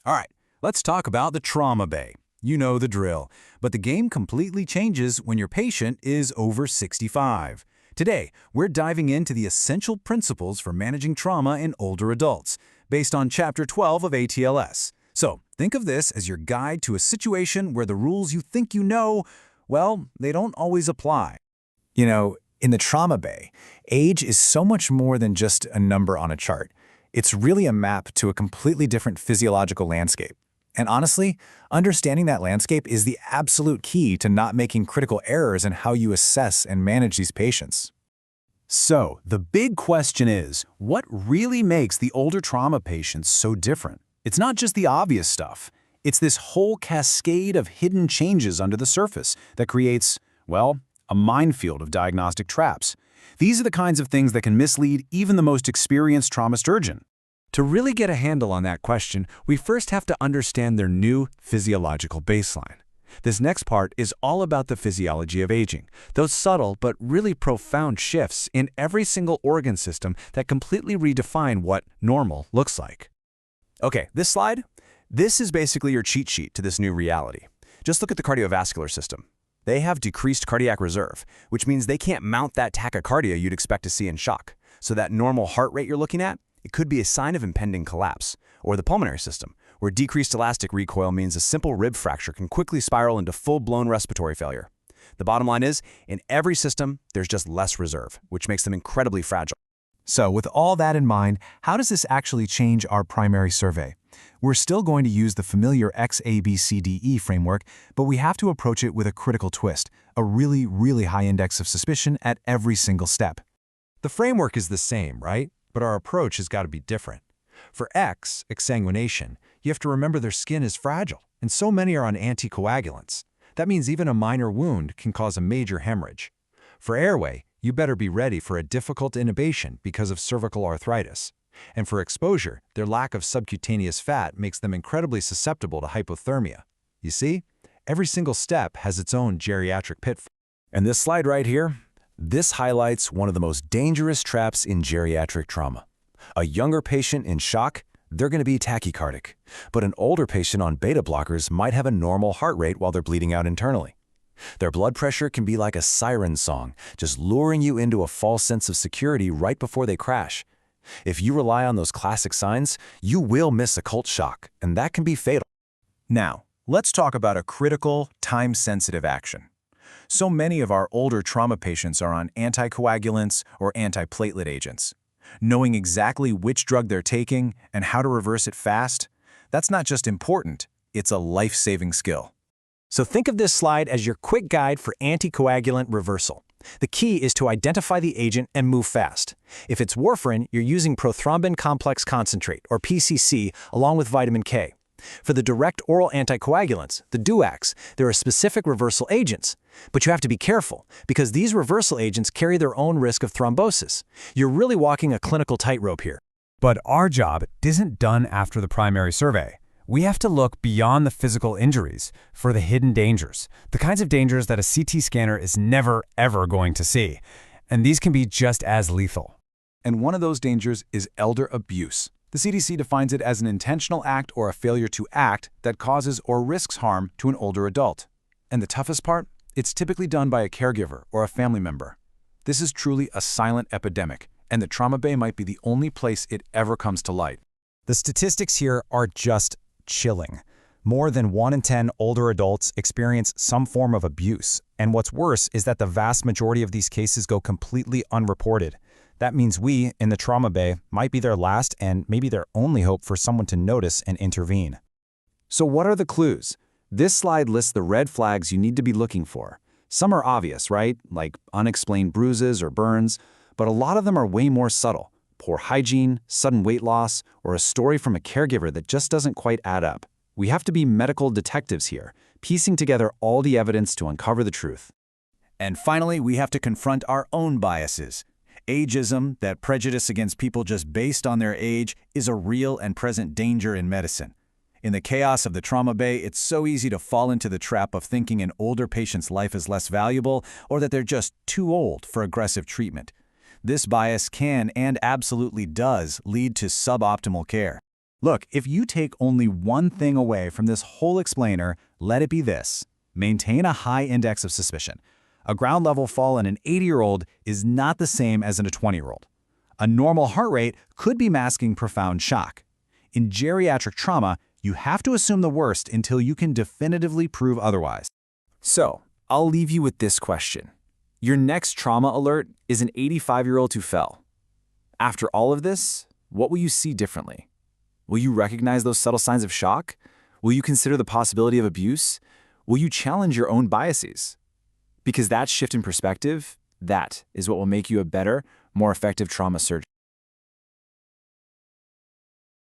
All right, let's talk about the trauma bay. You know the drill, but the game completely changes when your patient is over 65. Today, we're diving into the essential principles for managing trauma in older adults, based on Chapter 12 of ATLS. So, think of this as your guide to a situation where the rules you think you know, well, they don't always apply. You know, in the trauma bay, age is so much more than just a number on a chart. It's really a map to a completely different physiological landscape. And honestly, understanding that landscape is the absolute key to not making critical errors in how you assess and manage these patients. So, the big question is, what really makes the older trauma patients so different? It's not just the obvious stuff. It's this whole cascade of hidden changes under the surface that creates, well, a minefield of diagnostic traps. These are the kinds of things that can mislead even the most experienced trauma surgeon. To really get a handle on that question, we first have to understand their new physiological baseline. This next part is all about the physiology of aging, those subtle but really profound shifts in every single organ system that completely redefine what normal looks like. Okay, this slide? This is basically your cheat sheet to this new reality. Just look at the cardiovascular system. They have decreased cardiac reserve, which means they can't mount that tachycardia you'd expect to see in shock. So that normal heart rate you're looking at, it could be a sign of impending collapse. Or the pulmonary system, where decreased elastic recoil means a simple rib fracture can quickly spiral into full-blown respiratory failure. The bottom line is, in every system, there's just less reserve, which makes them incredibly fragile. So, with all that in mind, how does this actually change our primary survey? We're still going to use the familiar XABCDE framework, but we have to approach it with a critical twist, a really high index of suspicion at every single step. The framework is the same, right? But our approach has got to be different. For X, exsanguination, you have to remember their skin is fragile, and so many are on anticoagulants. That means even a minor wound can cause a major hemorrhage. For airway, you better be ready for a difficult intubation because of cervical arthritis. And for exposure, their lack of subcutaneous fat makes them incredibly susceptible to hypothermia. You see, every single step has its own geriatric pitfall. And this slide right here, this highlights one of the most dangerous traps in geriatric trauma. A younger patient in shock, they're going to be tachycardic, but an older patient on beta blockers might have a normal heart rate while they're bleeding out internally. Their blood pressure can be like a siren song, just luring you into a false sense of security right before they crash. If you rely on those classic signs, you will miss a cult shock, and that can be fatal. Now, let's talk about a critical, time-sensitive action. So many of our older trauma patients are on anticoagulants or antiplatelet agents. Knowing exactly which drug they're taking and how to reverse it fast, that's not just important, it's a life-saving skill. So think of this slide as your quick guide for anticoagulant reversal. The key is to identify the agent and move fast. If it's warfarin, you're using prothrombin complex concentrate, or PCC, along with vitamin K. For the direct oral anticoagulants, the DUACs, there are specific reversal agents. But you have to be careful, because these reversal agents carry their own risk of thrombosis. You're really walking a clinical tightrope here. But our job isn't done after the primary survey. We have to look beyond the physical injuries for the hidden dangers, the kinds of dangers that a CT scanner is never, ever going to see. And these can be just as lethal. And one of those dangers is elder abuse. The CDC defines it as an intentional act or a failure to act that causes or risks harm to an older adult. And the toughest part? It's typically done by a caregiver or a family member. This is truly a silent epidemic, and the trauma bay might be the only place it ever comes to light. The statistics here are just chilling. More than 1 in 10 older adults experience some form of abuse, and what's worse is that the vast majority of these cases go completely unreported. That means we, in the trauma bay, might be their last and maybe their only hope for someone to notice and intervene. So what are the clues? This slide lists the red flags you need to be looking for. Some are obvious, right? Like unexplained bruises or burns, but a lot of them are way more subtle. Poor hygiene, sudden weight loss, or a story from a caregiver that just doesn't quite add up. We have to be medical detectives here, piecing together all the evidence to uncover the truth. And finally, we have to confront our own biases. Ageism, that prejudice against people just based on their age, is a real and present danger in medicine. In the chaos of the trauma bay, it's so easy to fall into the trap of thinking an older patient's life is less valuable or that they're just too old for aggressive treatment. This bias can and absolutely does lead to suboptimal care. Look, if you take only one thing away from this whole explainer, let it be this. Maintain a high index of suspicion. A ground-level fall in an 80-year-old is not the same as in a 20-year-old. A normal heart rate could be masking profound shock. In geriatric trauma, you have to assume the worst until you can definitively prove otherwise. So, I'll leave you with this question. Your next trauma alert is an 85-year-old who fell. After all of this, what will you see differently? Will you recognize those subtle signs of shock? Will you consider the possibility of abuse? Will you challenge your own biases? Because that shift in perspective, that is what will make you a better, more effective trauma surgeon.